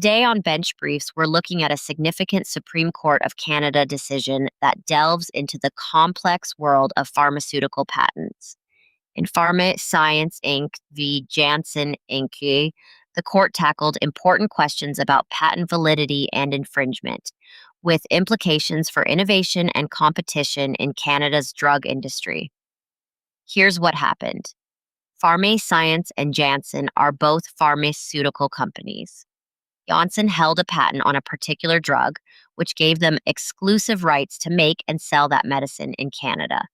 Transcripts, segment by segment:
Today on Bench Briefs, we're looking at a significant Supreme Court of Canada decision that delves into the complex world of pharmaceutical patents. In Pharmascience Inc. v. Janssen Inc., the court tackled important questions about patent validity and infringement, with implications for innovation and competition in Canada's drug industry. Here's what happened. Pharmascience and Janssen are both pharmaceutical companies. Janssen held a patent on a particular drug, which gave them exclusive rights to make and sell that medicine in Canada.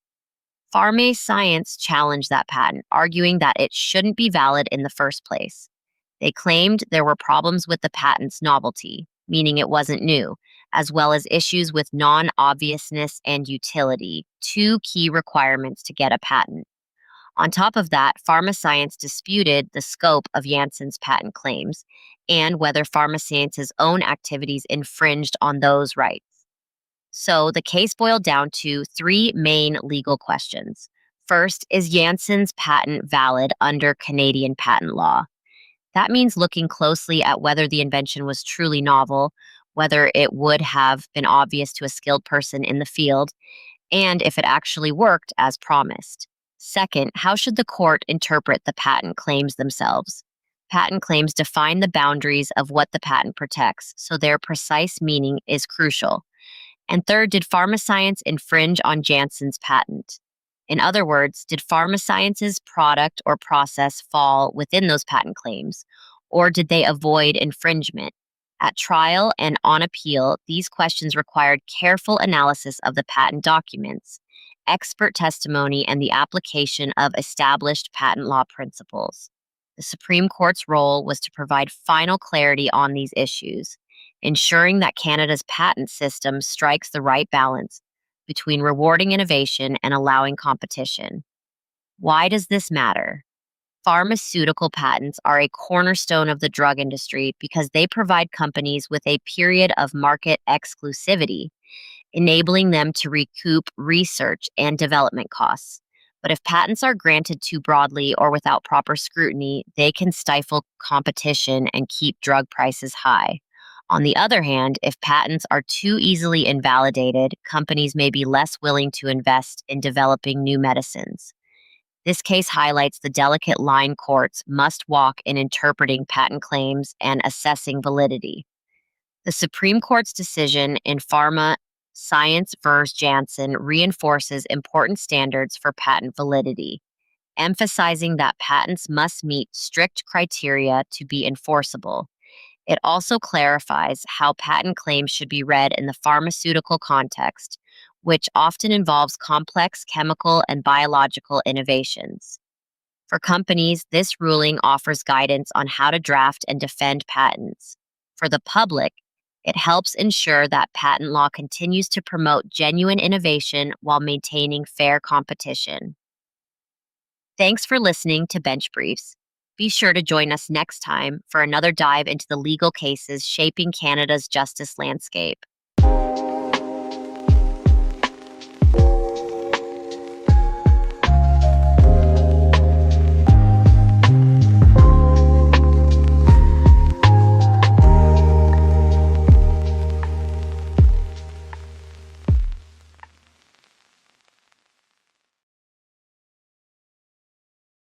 Pharmascience challenged that patent, arguing that it shouldn't be valid in the first place. They claimed there were problems with the patent's novelty, meaning it wasn't new, as well as issues with non-obviousness and utility, two key requirements to get a patent. On top of that, Pharmascience disputed the scope of Janssen's patent claims and whether Pharmascience's own activities infringed on those rights. So the case boiled down to three main legal questions. First, is Janssen's patent valid under Canadian patent law? That means looking closely at whether the invention was truly novel, whether it would have been obvious to a skilled person in the field, and if it actually worked as promised. Second, how should the court interpret the patent claims themselves? Patent claims define the boundaries of what the patent protects, so their precise meaning is crucial. And third, did Pharmascience infringe on Janssen's patent? In other words, did Pharmascience's product or process fall within those patent claims, or did they avoid infringement? At trial and on appeal, these questions required careful analysis of the patent documents, expert testimony, and the application of established patent law principles. The Supreme Court's role was to provide final clarity on these issues, ensuring that Canada's patent system strikes the right balance between rewarding innovation and allowing competition. Why does this matter? Pharmaceutical patents are a cornerstone of the drug industry because they provide companies with a period of market exclusivity, enabling them to recoup research and development costs. But if patents are granted too broadly or without proper scrutiny, they can stifle competition and keep drug prices high. On the other hand, if patents are too easily invalidated, companies may be less willing to invest in developing new medicines. This case highlights the delicate line courts must walk in interpreting patent claims and assessing validity. The Supreme Court's decision in Pharmascience v. Janssen reinforces important standards for patent validity, emphasizing that patents must meet strict criteria to be enforceable. It also clarifies how patent claims should be read in the pharmaceutical context, which often involves complex chemical and biological innovations. For companies, this ruling offers guidance on how to draft and defend patents. For the public, it helps ensure that patent law continues to promote genuine innovation while maintaining fair competition. Thanks for listening to Bench Briefs. Be sure to join us next time for another dive into the legal cases shaping Canada's justice landscape.